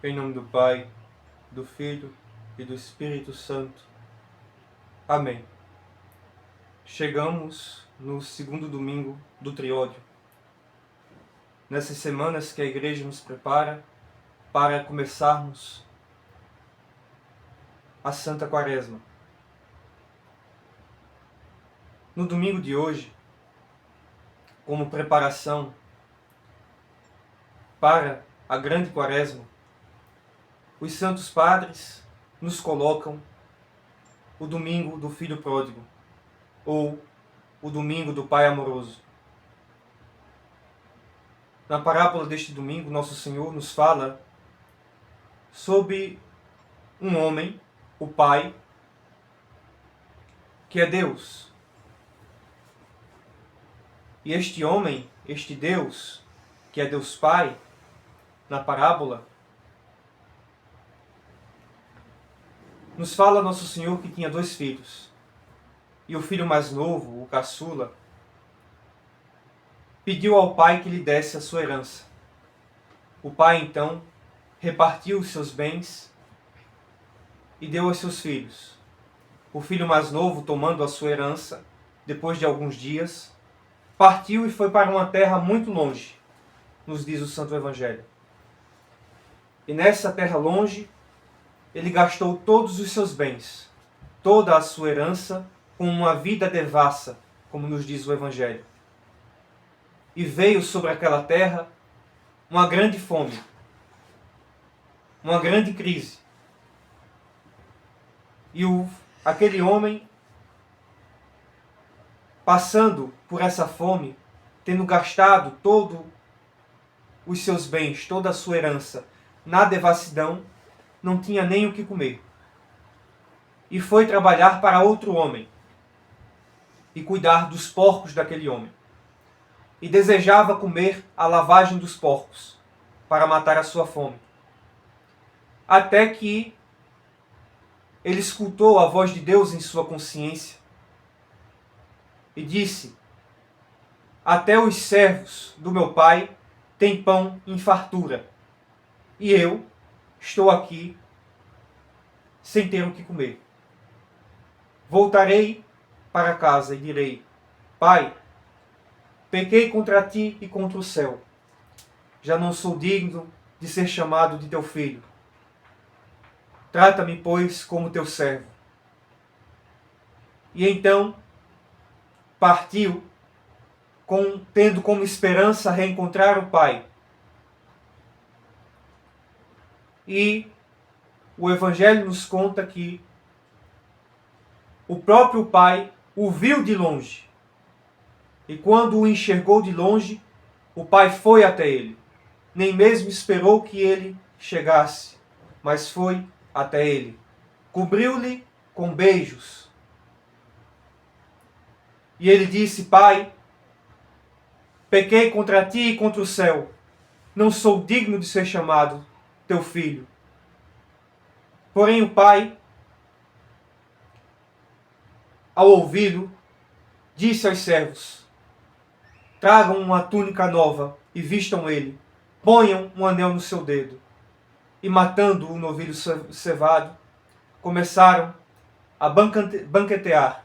Em nome do Pai, do Filho e do Espírito Santo. Amém. Chegamos no segundo domingo do Triódio. Nessas semanas que a Igreja nos prepara para começarmos a Santa Quaresma. No domingo de hoje, como preparação para a Grande Quaresma, os Santos Padres nos colocam o domingo do Filho Pródigo, ou o domingo do Pai Amoroso. Na parábola deste domingo, Nosso Senhor nos fala sobre um homem, o Pai, que é Deus. E este homem, este Deus, que é Deus Pai, na parábola, nos fala Nosso Senhor que tinha 2 filhos. E o filho mais novo, o caçula, pediu ao pai que lhe desse a sua herança. O pai, então, repartiu os seus bens e deu aos seus filhos. O filho mais novo, tomando a sua herança, depois de alguns dias, partiu e foi para uma terra muito longe, nos diz o Santo Evangelho. E nessa terra longe, ele gastou todos os seus bens, toda a sua herança, com uma vida devassa, como nos diz o Evangelho. E veio sobre aquela terra uma grande fome, uma grande crise. E aquele homem, passando por essa fome, tendo gastado todos os seus bens, toda a sua herança, na devassidão, não tinha nem o que comer. E foi trabalhar para outro homem e cuidar dos porcos daquele homem. E desejava comer a lavagem dos porcos para matar a sua fome. Até que ele escutou a voz de Deus em sua consciência e disse: até os servos do meu pai têm pão em fartura, e eu estou aqui sem ter o que comer. Voltarei para casa e direi: Pai, pequei contra ti e contra o céu. Já não sou digno de ser chamado de teu filho. Trata-me, pois, como teu servo. E então partiu, tendo como esperança reencontrar o pai. E o Evangelho nos conta que o próprio pai o viu de longe. E quando o enxergou de longe, o pai foi até ele. Nem mesmo esperou que ele chegasse, mas foi até ele. Cobriu-lhe com beijos. E ele disse: Pai, pequei contra ti e contra o céu. Não sou digno de ser chamado teu filho. Porém o pai, ao ouvi-lo, disse aos servos: tragam uma túnica nova e vistam ele. Ponham um anel no seu dedo. E matando o novilho cevado, começaram a banquetear.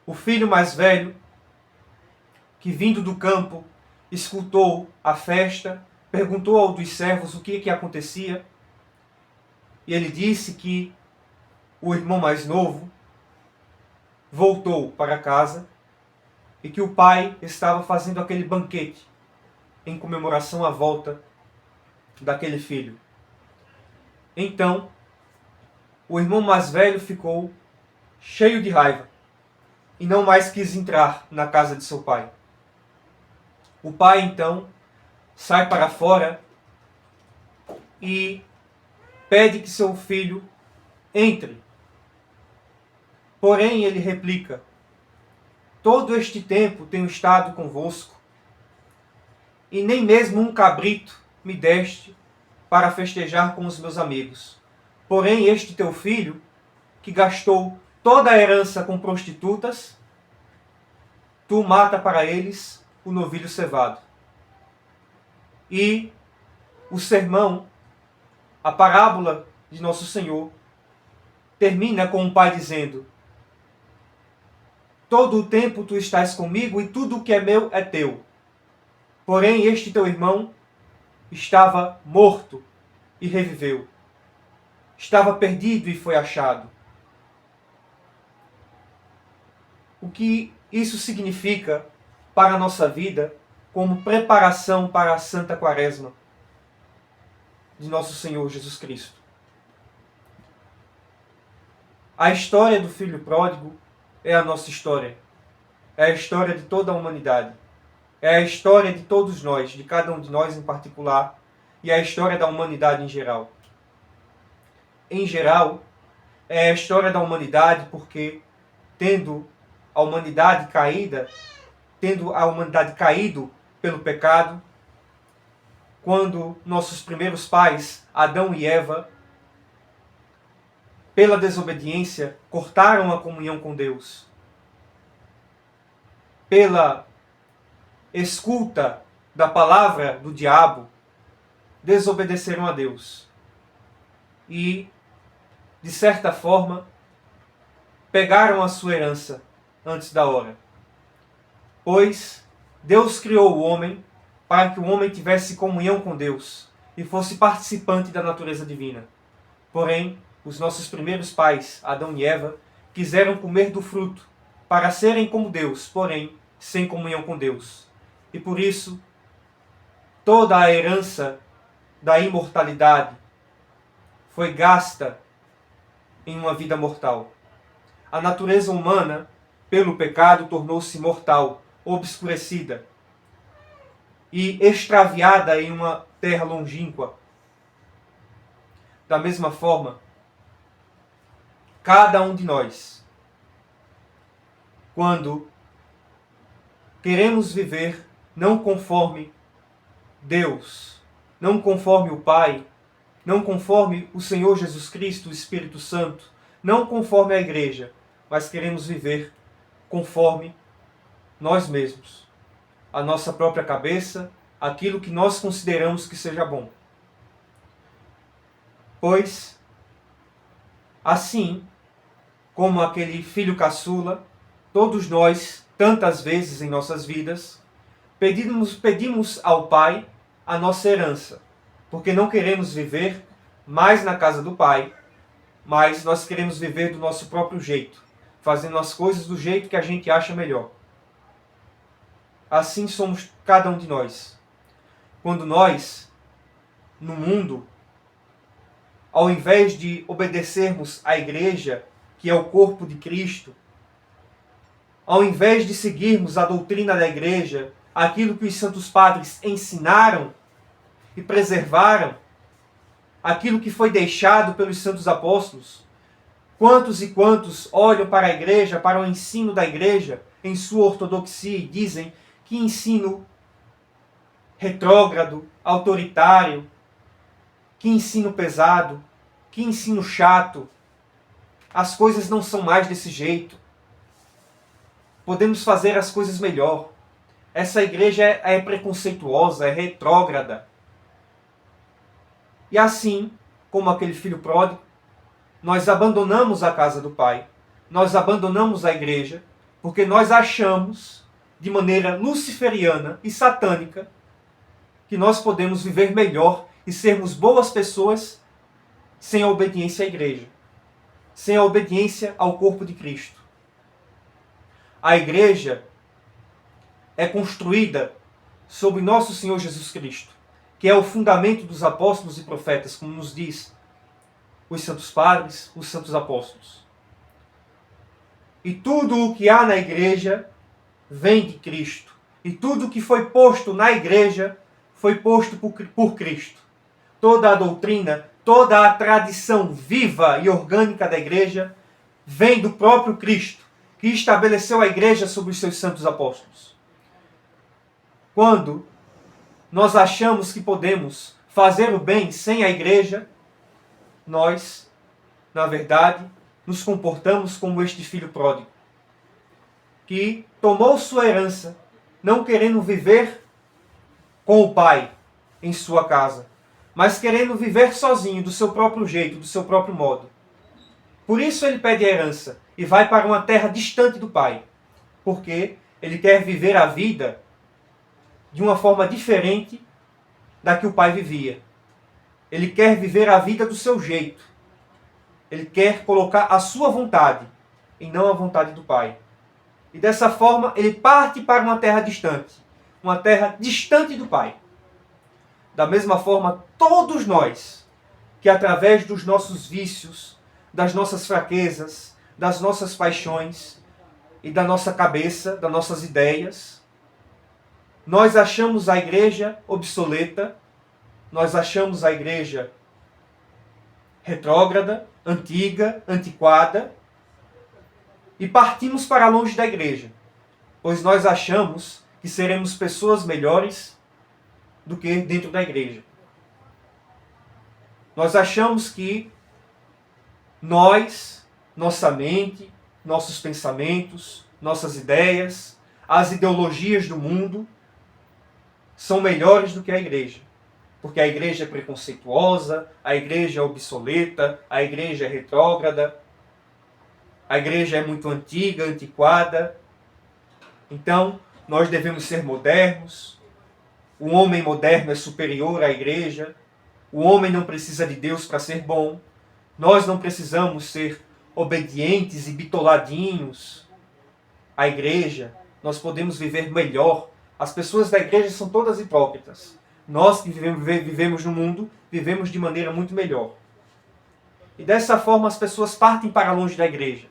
O filho mais velho, que vindo do campo, escutou a festa, perguntou ao dos servos o que acontecia. E ele disse que o irmão mais novo voltou para casa e que o pai estava fazendo aquele banquete em comemoração à volta daquele filho. Então, o irmão mais velho ficou cheio de raiva e não mais quis entrar na casa de seu pai. O pai, então, sai para fora e pede que seu filho entre. Porém, ele replica: todo este tempo tenho estado convosco, e nem mesmo um cabrito me deste para festejar com os meus amigos. Porém, este teu filho, que gastou toda a herança com prostitutas, tu mata para eles o novilho cevado. E o sermão, a parábola de Nosso Senhor, termina com o pai dizendo: todo o tempo tu estás comigo e tudo o que é meu é teu. Porém, este teu irmão estava morto e reviveu. Estava perdido e foi achado. O que isso significa para a nossa vida como preparação para a Santa Quaresma de Nosso Senhor Jesus Cristo? A história do Filho Pródigo é a nossa história. É a história de toda a humanidade. É a história de todos nós, de cada um de nós em particular, e é a história da humanidade em geral. Em geral, é a história da humanidade porque, tendo a humanidade caído pelo pecado, quando nossos primeiros pais, Adão e Eva, pela desobediência, cortaram a comunhão com Deus, pela escuta da palavra do diabo, desobedeceram a Deus. E, de certa forma, pegaram a sua herança antes da hora. Pois Deus criou o homem para que o homem tivesse comunhão com Deus e fosse participante da natureza divina. Porém, os nossos primeiros pais, Adão e Eva, quiseram comer do fruto para serem como Deus, porém, sem comunhão com Deus. E por isso, toda a herança da imortalidade foi gasta em uma vida mortal. A natureza humana, pelo pecado, tornou-se mortal, obscurecida e extraviada em uma terra longínqua. Da mesma forma, cada um de nós, quando queremos viver não conforme Deus, não conforme o Pai, não conforme o Senhor Jesus Cristo, o Espírito Santo, não conforme a igreja, mas queremos viver conforme nós mesmos, a nossa própria cabeça, aquilo que nós consideramos que seja bom. Pois, assim como aquele filho caçula, todos nós, tantas vezes em nossas vidas, pedimos ao Pai a nossa herança, porque não queremos viver mais na casa do Pai, mas nós queremos viver do nosso próprio jeito, fazendo as coisas do jeito que a gente acha melhor. Assim somos cada um de nós. Quando nós, no mundo, ao invés de obedecermos à igreja, que é o corpo de Cristo, ao invés de seguirmos a doutrina da igreja, aquilo que os santos padres ensinaram e preservaram, aquilo que foi deixado pelos santos apóstolos, quantos e quantos olham para a igreja, para o ensino da igreja, em sua ortodoxia, e dizem que ensino retrógrado, autoritário, que ensino pesado, que ensino chato. As coisas não são mais desse jeito. Podemos fazer as coisas melhor. Essa igreja é preconceituosa, é retrógrada. E assim, como aquele filho pródigo, nós abandonamos a casa do Pai, nós abandonamos a igreja, porque nós achamos, de maneira luciferiana e satânica, que nós podemos viver melhor e sermos boas pessoas sem a obediência à igreja, sem a obediência ao corpo de Cristo. A igreja é construída sobre nosso Senhor Jesus Cristo, que é o fundamento dos apóstolos e profetas, como nos diz os santos padres, os santos apóstolos. E tudo o que há na igreja vem de Cristo. E tudo o que foi posto na igreja foi posto por Cristo. Toda a doutrina, toda a tradição viva e orgânica da igreja vem do próprio Cristo, que estabeleceu a igreja sob os seus santos apóstolos. Quando nós achamos que podemos fazer o bem sem a igreja, nós, na verdade, nos comportamos como este filho pródigo, que tomou sua herança, não querendo viver com o Pai em sua casa, mas querendo viver sozinho, do seu próprio jeito, do seu próprio modo. Por isso ele pede a herança e vai para uma terra distante do pai, porque ele quer viver a vida de uma forma diferente da que o pai vivia. Ele quer viver a vida do seu jeito. Ele quer colocar a sua vontade e não a vontade do pai. E dessa forma ele parte para uma terra distante do pai. Da mesma forma, todos nós, que através dos nossos vícios, das nossas fraquezas, das nossas paixões e da nossa cabeça, das nossas ideias, nós achamos a igreja obsoleta, nós achamos a igreja retrógrada, antiga, antiquada, e partimos para longe da igreja, pois nós achamos que seremos pessoas melhores do que dentro da igreja. Nós achamos que nós, nossa mente, nossos pensamentos, nossas ideias, as ideologias do mundo são melhores do que a igreja. Porque a igreja é preconceituosa, a igreja é obsoleta, a igreja é retrógrada, a igreja é muito antiga, antiquada. Então, nós devemos ser modernos. O homem moderno é superior à igreja. O homem não precisa de Deus para ser bom. Nós não precisamos ser obedientes e bitoladinhos à igreja. Nós podemos viver melhor. As pessoas da igreja são todas hipócritas. Nós que vivemos no mundo, vivemos de maneira muito melhor. E dessa forma as pessoas partem para longe da igreja.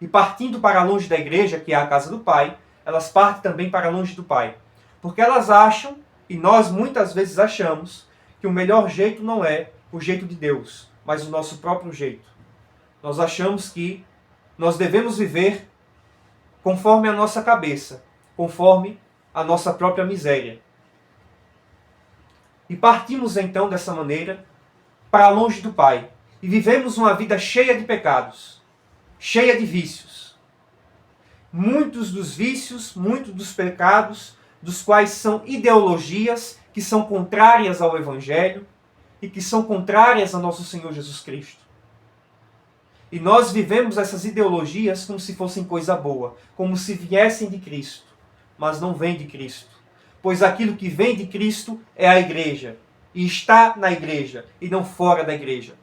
E partindo para longe da igreja, que é a casa do Pai, elas partem também para longe do Pai. Porque elas acham, e nós muitas vezes achamos, que o melhor jeito não é o jeito de Deus, mas o nosso próprio jeito. Nós achamos que nós devemos viver conforme a nossa cabeça, conforme a nossa própria miséria. E partimos então dessa maneira para longe do Pai. E vivemos uma vida cheia de pecados, cheia de vícios. Muitos dos vícios, muitos dos pecados, dos quais são ideologias que são contrárias ao Evangelho e que são contrárias ao nosso Senhor Jesus Cristo. E nós vivemos essas ideologias como se fossem coisa boa, como se viessem de Cristo, mas não vêm de Cristo. Pois aquilo que vem de Cristo é a igreja, e está na igreja, e não fora da igreja.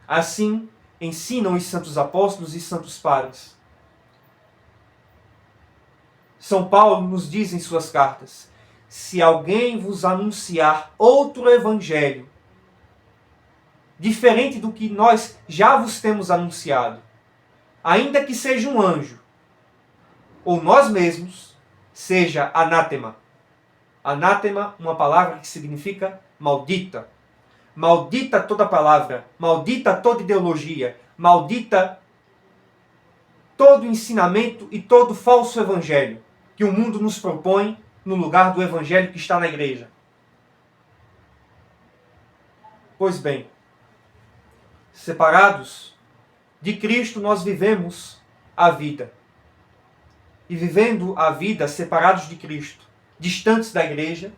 Assim, ensinam os santos apóstolos e santos padres. São Paulo nos diz em suas cartas: se alguém vos anunciar outro evangelho, diferente do que nós já vos temos anunciado, ainda que seja um anjo, ou nós mesmos, seja anátema. Anátema, uma palavra que significa maldita. Maldita toda palavra, maldita toda ideologia, maldita todo ensinamento e todo falso evangelho que o mundo nos propõe no lugar do evangelho que está na igreja. Pois bem, separados de Cristo nós vivemos a vida. E vivendo a vida separados de Cristo, distantes da igreja,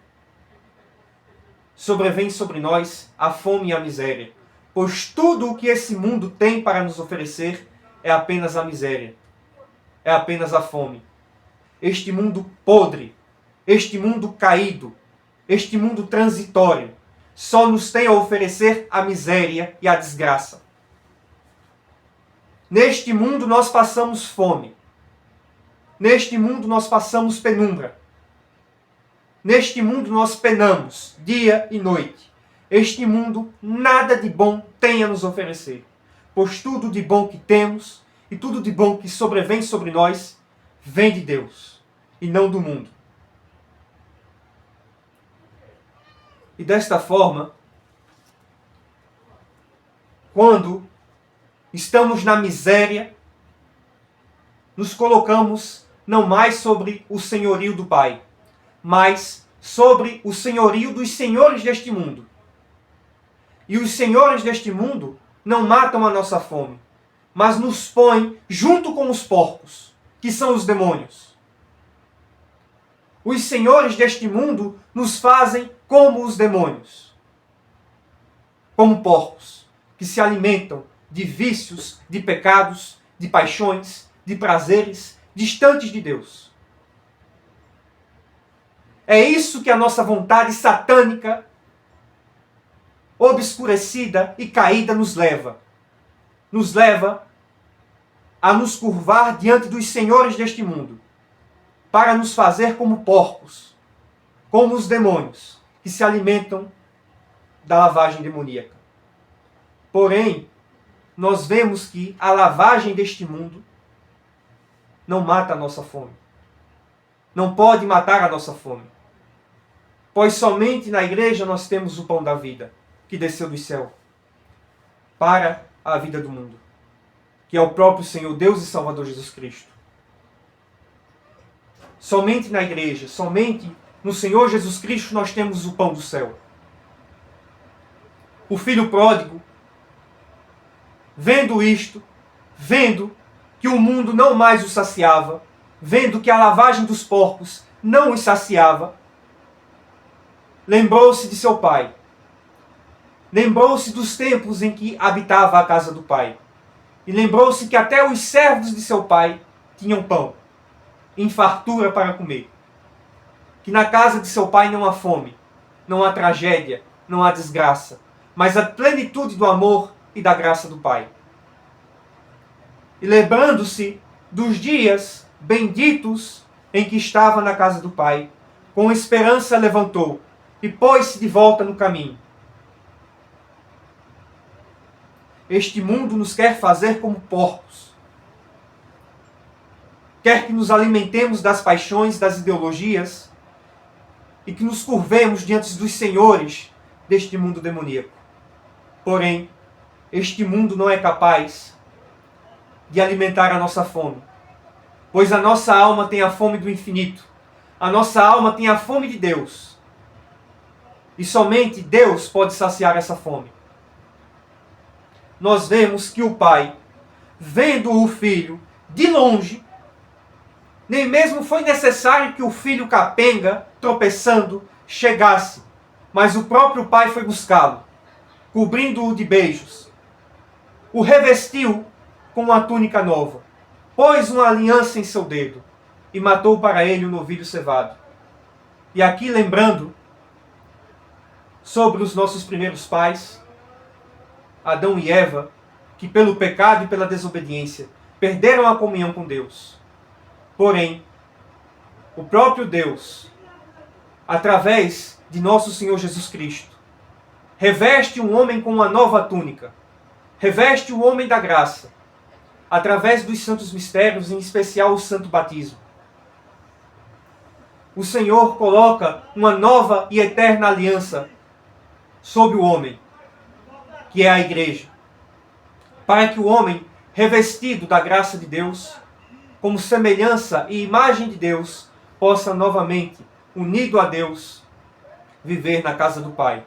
sobrevém sobre nós a fome e a miséria. Pois tudo o que esse mundo tem para nos oferecer é apenas a miséria. É apenas a fome. Este mundo podre, este mundo caído, este mundo transitório, só nos tem a oferecer a miséria e a desgraça. Neste mundo nós passamos fome. Neste mundo nós passamos penumbra. Neste mundo nós penamos dia e noite. Este mundo nada de bom tem a nos oferecer, pois tudo de bom que temos e tudo de bom que sobrevém sobre nós vem de Deus e não do mundo. E desta forma, quando estamos na miséria, nos colocamos não mais sobre o senhorio do Pai, mas sobre o senhorio dos senhores deste mundo. E os senhores deste mundo não matam a nossa fome, mas nos põem junto com os porcos, que são os demônios. Os senhores deste mundo nos fazem como os demônios. como porcos, que se alimentam de vícios, de pecados, de paixões, de prazeres, distantes de Deus. É isso que a nossa vontade satânica, obscurecida e caída nos leva. Nos leva a nos curvar diante dos senhores deste mundo, para nos fazer como porcos, como os demônios, que se alimentam da lavagem demoníaca. Porém, nós vemos que a lavagem deste mundo não mata a nossa fome. Não pode matar a nossa fome. Pois somente na igreja nós temos o pão da vida, que desceu do céu para a vida do mundo, que é o próprio Senhor Deus e Salvador Jesus Cristo. Somente na igreja, somente no Senhor Jesus Cristo nós temos o pão do céu. O filho pródigo, vendo isto, vendo que o mundo não mais o saciava, vendo que a lavagem dos porcos não o saciava, lembrou-se de seu pai. Lembrou-se dos tempos em que habitava a casa do pai. E lembrou-se que até os servos de seu pai tinham pão, em fartura para comer. Que na casa de seu pai não há fome, não há tragédia, não há desgraça, mas a plenitude do amor e da graça do pai. E lembrando-se dos dias benditos em que estava na casa do pai, com esperança levantou e pôs-se de volta no caminho. Este mundo nos quer fazer como porcos. Quer que nos alimentemos das paixões, das ideologias e que nos curvemos diante dos senhores deste mundo demoníaco. Porém, este mundo não é capaz de alimentar a nossa fome, pois a nossa alma tem a fome do infinito. A nossa alma tem a fome de Deus. E somente Deus pode saciar essa fome. Nós vemos que o pai, vendo o filho de longe, nem mesmo foi necessário que o filho capenga, tropeçando, chegasse, mas o próprio pai foi buscá-lo, cobrindo-o de beijos. O revestiu com uma túnica nova, pôs uma aliança em seu dedo e matou para ele um novilho cevado. E aqui lembrando sobre os nossos primeiros pais, Adão e Eva, que pelo pecado e pela desobediência perderam a comunhão com Deus. Porém, o próprio Deus, através de nosso Senhor Jesus Cristo, reveste um homem com uma nova túnica, reveste o homem da graça, através dos santos mistérios, em especial o santo batismo. O Senhor coloca uma nova e eterna aliança sobre o homem, que é a igreja, para que o homem, revestido da graça de Deus, como semelhança e imagem de Deus, possa novamente, unido a Deus, viver na casa do Pai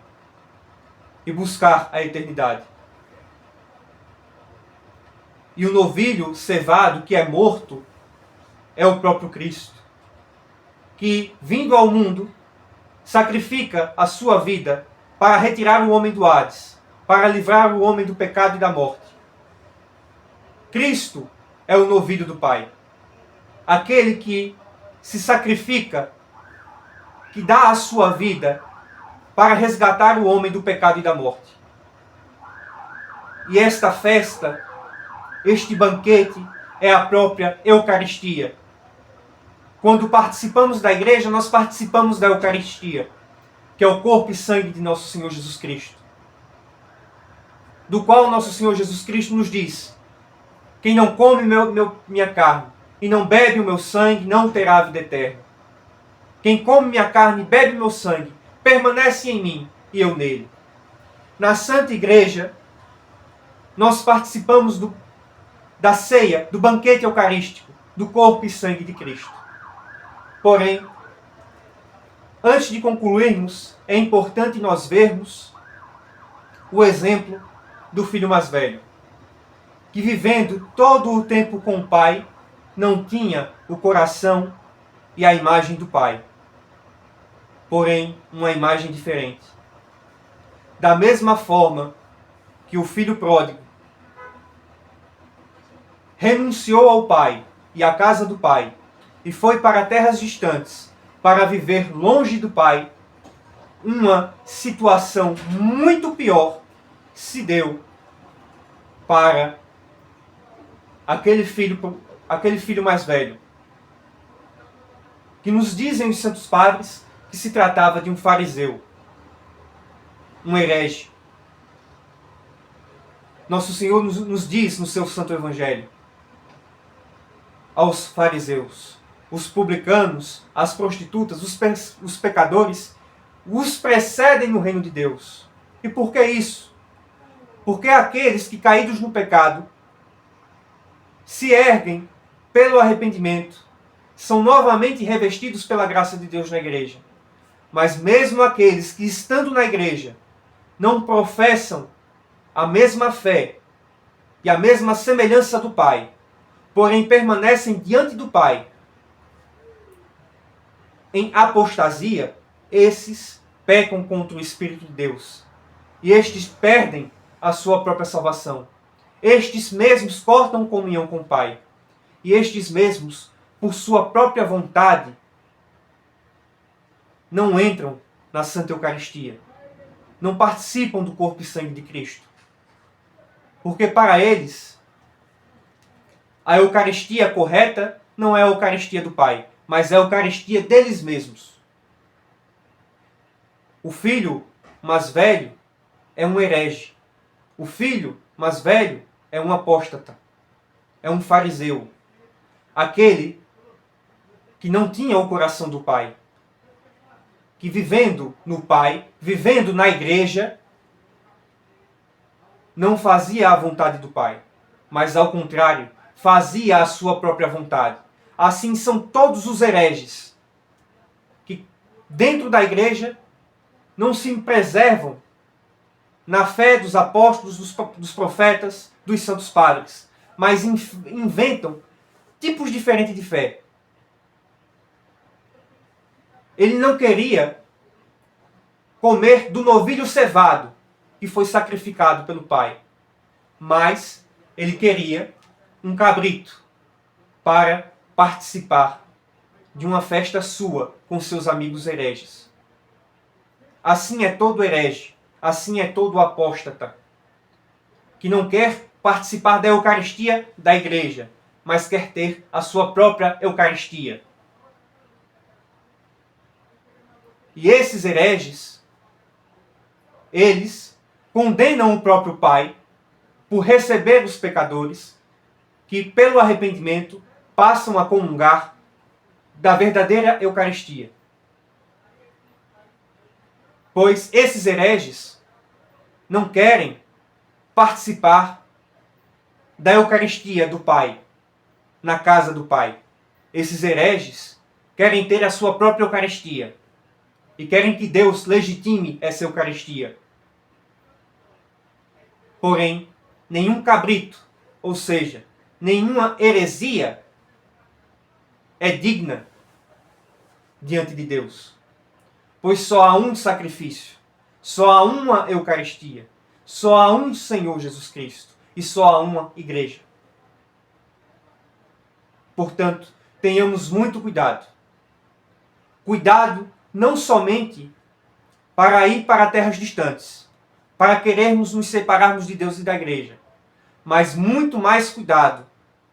e buscar a eternidade. E o novilho cevado, que é morto, é o próprio Cristo, que, vindo ao mundo, sacrifica a sua vida para retirar o homem do Hades, para livrar o homem do pecado e da morte. Cristo é o novilho do Pai, aquele que se sacrifica, que dá a sua vida para resgatar o homem do pecado e da morte. E esta festa, este banquete, é a própria Eucaristia. Quando participamos da igreja, nós participamos da Eucaristia, que é o corpo e sangue de nosso Senhor Jesus Cristo, do qual nosso Senhor Jesus Cristo nos diz: quem não come minha carne e não bebe o meu sangue não terá vida eterna. Quem come minha carne e bebe o meu sangue permanece em mim e eu nele. Na Santa Igreja, nós participamos da ceia, do banquete eucarístico, do corpo e sangue de Cristo. Porém, antes de concluirmos, é importante nós vermos o exemplo do filho mais velho, que vivendo todo o tempo com o pai, não tinha o coração e a imagem do pai, porém uma imagem diferente. Da mesma forma que o filho pródigo renunciou ao pai e à casa do pai e foi para terras distantes para viver longe do pai, uma situação muito pior se deu para aquele filho mais velho, que nos dizem os santos padres que se tratava de um fariseu, um herege. Nosso Senhor nos diz no seu santo evangelho aos fariseus, os publicanos, as prostitutas, os pecadores, os precedem no reino de Deus. E por que isso? Porque aqueles que, caídos no pecado, se erguem pelo arrependimento, são novamente revestidos pela graça de Deus na igreja. Mas mesmo aqueles que, estando na igreja, não professam a mesma fé e a mesma semelhança do Pai, porém permanecem diante do Pai em apostasia, esses pecam contra o Espírito de Deus. E estes perdem a sua própria salvação. Estes mesmos cortam comunhão com o Pai. E estes mesmos, por sua própria vontade, não entram na Santa Eucaristia. Não participam do corpo e sangue de Cristo. Porque para eles, a Eucaristia correta não é a Eucaristia do Pai, mas é a Eucaristia deles mesmos. O filho mais velho é um herege. O filho mais velho é um apóstata. É um fariseu. Aquele que não tinha o coração do Pai. Que vivendo no Pai, vivendo na igreja, não fazia a vontade do Pai, mas ao contrário, fazia a sua própria vontade. Assim são todos os hereges, que dentro da igreja não se preservam na fé dos apóstolos, dos profetas, dos santos padres, mas inventam tipos diferentes de fé. Ele não queria comer do novilho cevado que foi sacrificado pelo Pai, mas ele queria um cabrito para participar de uma festa sua com seus amigos hereges. Assim é todo herege, assim é todo apóstata, que não quer participar da Eucaristia da igreja, mas quer ter a sua própria Eucaristia. E esses hereges, eles condenam o próprio Pai por receber os pecadores que, pelo arrependimento, passam a comungar da verdadeira Eucaristia. Pois esses hereges não querem participar da Eucaristia do Pai, na casa do Pai. Esses hereges querem ter a sua própria Eucaristia e querem que Deus legitime essa Eucaristia. Porém, nenhum cabrito, ou seja, nenhuma heresia é digna diante de Deus. Pois só há um sacrifício, só há uma Eucaristia, só há um Senhor Jesus Cristo e só há uma igreja. Portanto, tenhamos muito cuidado. Cuidado não somente para ir para terras distantes, para querermos nos separarmos de Deus e da igreja, mas muito mais cuidado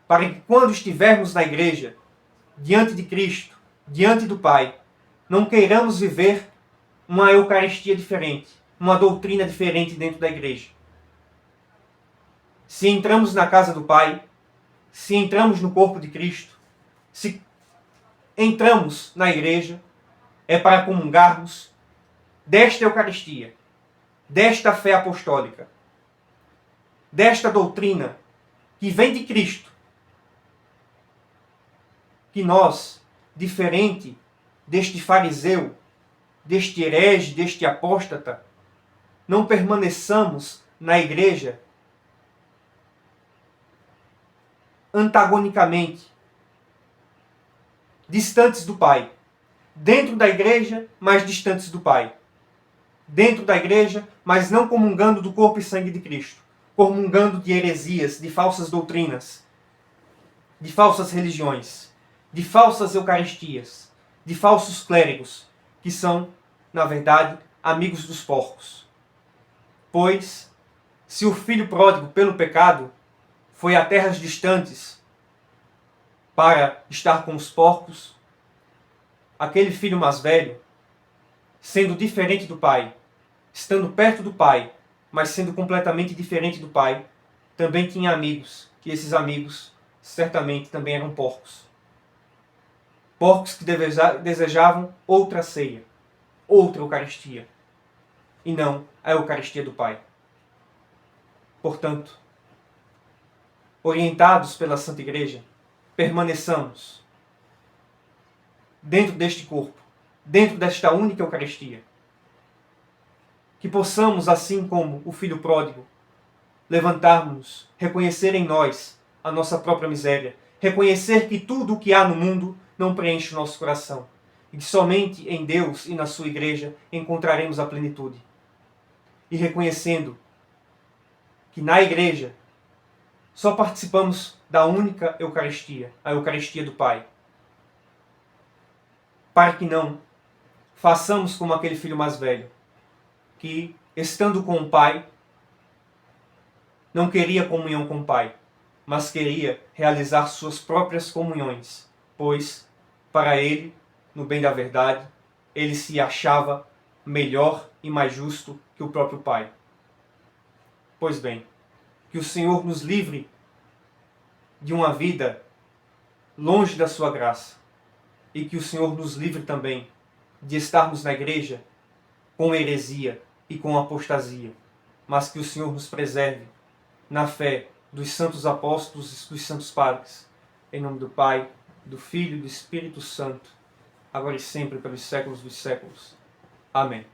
para que quando estivermos na igreja, diante de Cristo, diante do Pai, não queiramos viver uma Eucaristia diferente, uma doutrina diferente dentro da igreja. Se entramos na casa do Pai, se entramos no corpo de Cristo, se entramos na igreja, é para comungarmos desta Eucaristia, desta fé apostólica, desta doutrina que vem de Cristo, que nós, diferente deste fariseu, deste herege, deste apóstata, não permaneçamos na igreja antagonicamente, distantes do Pai. Dentro da igreja, mas distantes do Pai. dentro da igreja, mas não comungando do corpo e sangue de Cristo, comungando de heresias, de falsas doutrinas, de falsas religiões, de falsas eucaristias, de falsos clérigos, que são, na verdade, amigos dos porcos. Pois, se o filho pródigo, pelo pecado, foi a terras distantes para estar com os porcos, aquele filho mais velho, sendo diferente do pai, estando perto do pai, mas sendo completamente diferente do pai, também tinha amigos, e esses amigos certamente também eram porcos. Porcos que desejavam outra ceia, outra Eucaristia, e não a Eucaristia do Pai. Portanto, orientados pela Santa Igreja, permaneçamos dentro deste corpo, dentro desta única Eucaristia. Que possamos, assim como o filho pródigo, levantarmos, reconhecer em nós a nossa própria miséria, reconhecer que tudo o que há no mundo não preenche o nosso coração, e que somente em Deus e na sua Igreja encontraremos a plenitude. E reconhecendo que na Igreja só participamos da única Eucaristia, a Eucaristia do Pai, para que não façamos como aquele filho mais velho, que, estando com o Pai, não queria comunhão com o Pai, mas queria realizar suas próprias comunhões, pois, para ele, no bem da verdade, ele se achava melhor e mais justo que o próprio Pai. Pois bem, que o Senhor nos livre de uma vida longe da sua graça, e que o Senhor nos livre também de estarmos na igreja com heresia e com apostasia, mas que o Senhor nos preserve na fé dos santos apóstolos e dos santos padres. Em nome do Pai, do Filho e do Espírito Santo, agora e sempre pelos séculos dos séculos. Amém.